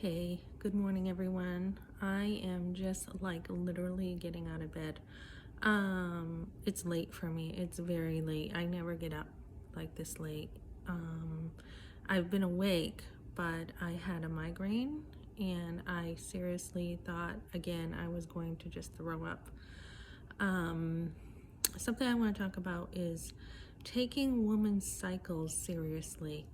Hey, good morning everyone. I am just like literally getting out of bed. It's late for me. It's very late. I never get up like this late. Um, I've been awake, but I had a migraine and I seriously thought again I was going to just throw up. Um, Something I want to talk about is taking women's cycles seriously.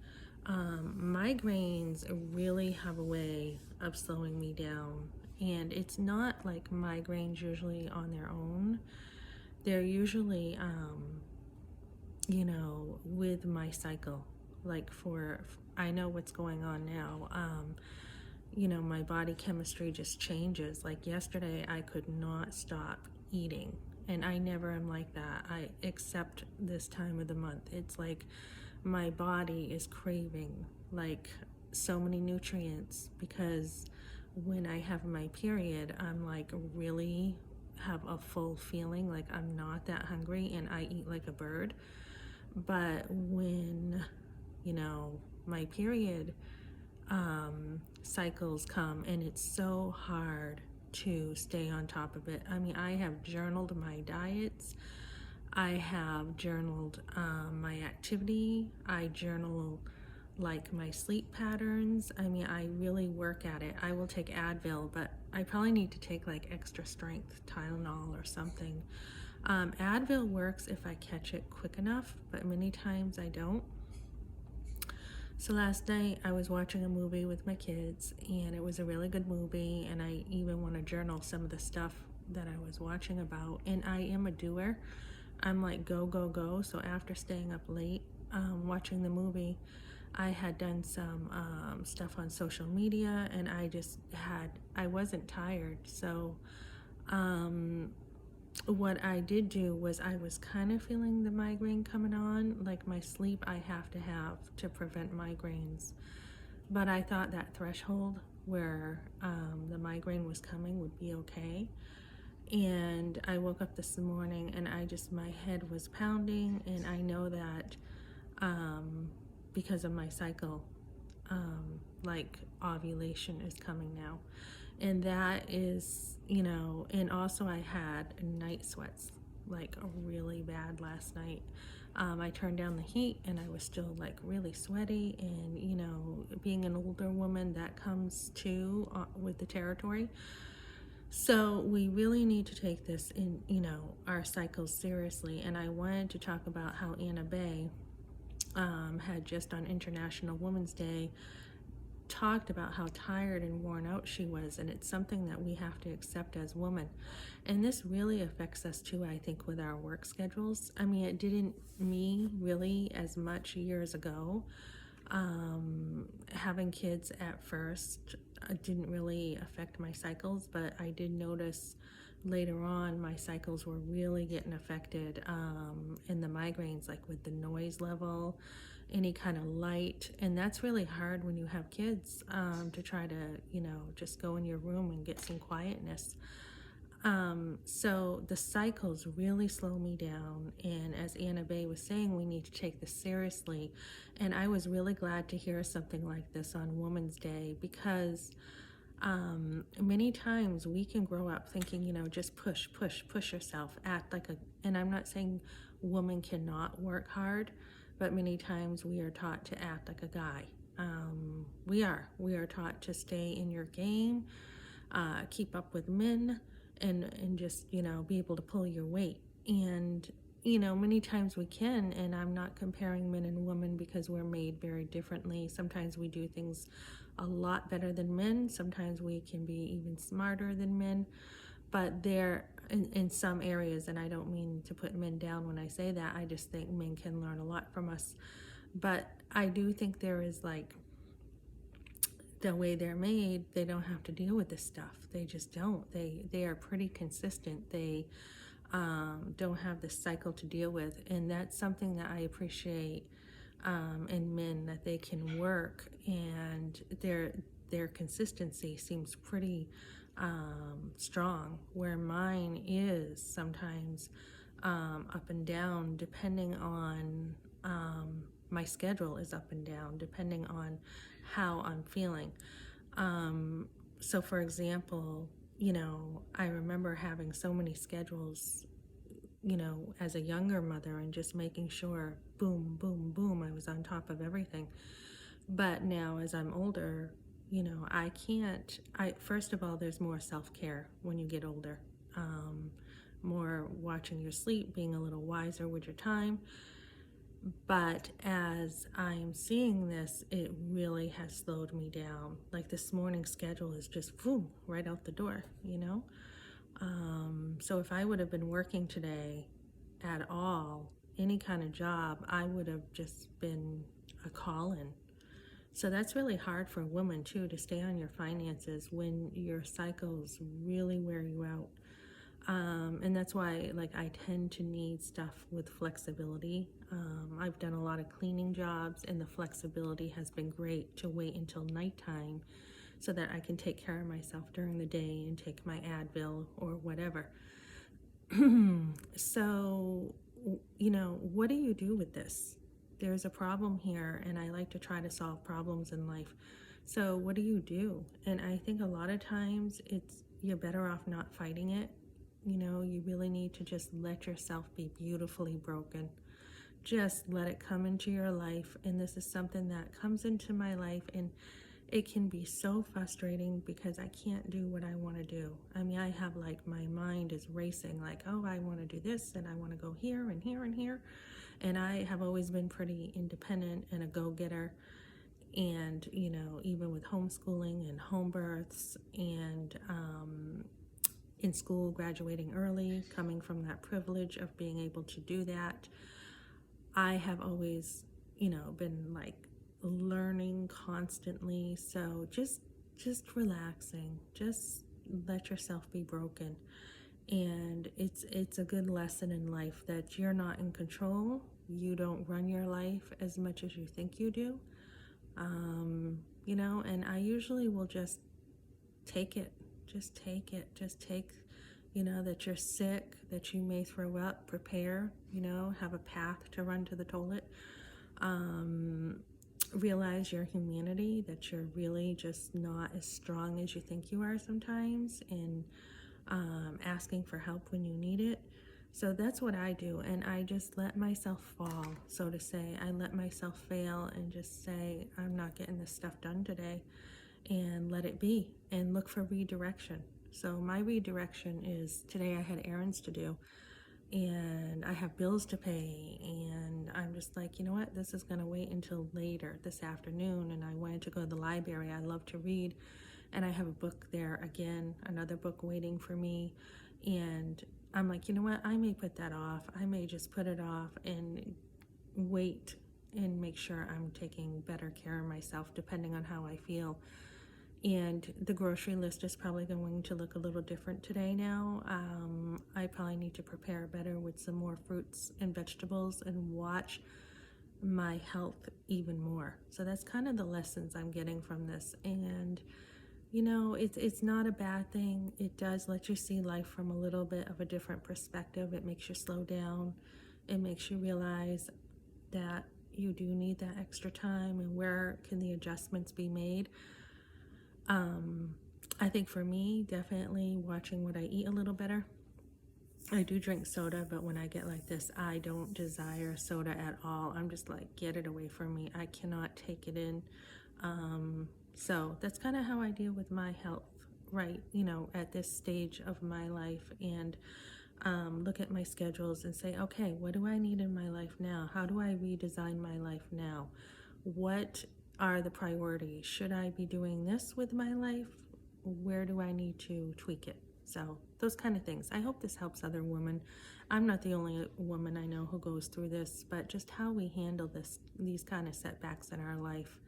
Migraines really have a way of slowing me down, and it's not like migraines usually on their own. They're usually, with my cycle. Like I know what's going on now. My body chemistry just changes. Like yesterday, I could not stop eating, and I never am like that. I except this time of the month. It's like my body is craving like so many nutrients because when I have my period, I'm like really have a full feeling like I'm not that hungry and I eat like a bird. But when, my period cycles come and it's so hard to stay on top of it. I mean, I have journaled my diets. I have journaled my activity. I journal like my sleep patterns. I mean, I really work at it. I will take Advil, but I probably need to take like extra strength Tylenol or something. Advil works if I catch it quick enough, but many times I don't. So last night I was watching a movie with my kids and it was a really good movie, and I even want to journal some of the stuff that I was watching about. And I am a doer. I'm like go, go, go. So after staying up late watching the movie, I had done some stuff on social media, and I wasn't tired. So what I did do was I was kind of feeling the migraine coming on, like my sleep I have to prevent migraines. But I thought that threshold where the migraine was coming would be okay. And I woke up this morning and my head was pounding, and I know that because of my cycle, like ovulation is coming now. And that is, and also I had night sweats like really bad last night. I turned down the heat and I was still like really sweaty, and being an older woman, that comes too with the territory. So we really need to take this in, our cycles seriously. And I wanted to talk about how Anna Bay had just on International Women's Day talked about how tired and worn out she was, and it's something that we have to accept as women. And this really affects us too, I think, with our work schedules. I mean, it didn't me really as much years ago. Having kids at first didn't really affect my cycles, but I did notice later on my cycles were really getting affected, and the migraines, like with the noise level, any kind of light. And that's really hard when you have kids, to try to just go in your room and get some quietness. So the cycles really slow me down, and as Anna Bay was saying, we need to take this seriously. And I was really glad to hear something like this on Women's Day, because many times we can grow up thinking, just push yourself, act like a, and I'm not saying women cannot work hard, but many times we are taught to act like a guy. We are taught to stay in your game, keep up with men, and just be able to pull your weight. And many times we can, and I'm not comparing men and women because we're made very differently. Sometimes we do things a lot better than men. Sometimes we can be even smarter than men. But they're in some areas, and I don't mean to put men down when I say that. I just think men can learn a lot from us. But I do think there is like, the way they're made, they don't have to deal with this stuff. They just don't. They are pretty consistent. They don't have this cycle to deal with, and that's something that I appreciate in men, that they can work, and their consistency seems pretty strong, where mine is sometimes up and down, depending on my schedule is up and down depending on how I'm feeling. So for example, I remember having so many schedules, as a younger mother, and just making sure, boom, boom, boom, I was on top of everything. But now as I'm older, I can't, first of all, there's more self-care when you get older. Um, More watching your sleep, being a little wiser with your time. But as I'm seeing this, it really has slowed me down. Like this morning's schedule is just boom, right out the door. So if I would have been working today at all, any kind of job, I would have just been a call-in. So that's really hard for a woman too, to stay on your finances when your cycles really wear you out. And that's why, like, I tend to need stuff with flexibility. I've done a lot of cleaning jobs, and the flexibility has been great to wait until nighttime so that I can take care of myself during the day and take my Advil or whatever. So, what do you do with this? There's a problem here, and I like to try to solve problems in life. So, what do you do? And I think a lot of times you're better off not fighting it. You really need to just let yourself be beautifully broken. Just let it come into your life. And this is something that comes into my life, and it can be so frustrating because I can't do what I want to do. I mean, I have, like, my mind is racing, like, oh, I want to do this and I want to go here and here and here. And I have always been pretty independent and a go-getter. And, even with homeschooling and home births and in school, graduating early, coming from that privilege of being able to do that, I have always, been like learning constantly. So just relaxing, just let yourself be broken. And it's a good lesson in life that you're not in control. You don't run your life as much as you think you do. And I usually will just take it. Just take it. Just take, that you're sick, that you may throw up, prepare, have a path to run to the toilet. Realize your humanity, that you're really just not as strong as you think you are sometimes, and asking for help when you need it. So that's what I do, and I just let myself fall, so to say. I let myself fail and just say, I'm not getting this stuff done today, and let it be, and look for redirection. So my redirection is, today I had errands to do, and I have bills to pay, and I'm just like, you know what, this is going to wait until later this afternoon. And I wanted to go to the library. I love to read, and I have a book there again, another book waiting for me. And I'm like, you know what, I may put that off. I may just put it off and wait and make sure I'm taking better care of myself depending on how I feel. And the grocery list is probably going to look a little different today now. I probably need to prepare better with some more fruits and vegetables and watch my health even more. So that's kind of the lessons I'm getting from this. And it's not a bad thing. It does let you see life from a little bit of a different perspective. It makes you slow down. It makes you realize that you do need that extra time, and where can the adjustments be made. I think for me, definitely watching what I eat a little better. I do drink soda, but when I get like this, I don't desire soda at all. I'm just like, get it away from me. I cannot take it in. So that's kind of how I deal with my health, right? At this stage of my life, and look at my schedules and say, okay, what do I need in my life now? How do I redesign my life now? What are the priorities? Should I be doing this with my life? Where do I need to tweak it? So those kind of things. I hope this helps other women. I'm not the only woman I know who goes through this, but just how we handle these kind of setbacks in our life.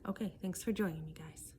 Okay, thanks for joining me, guys.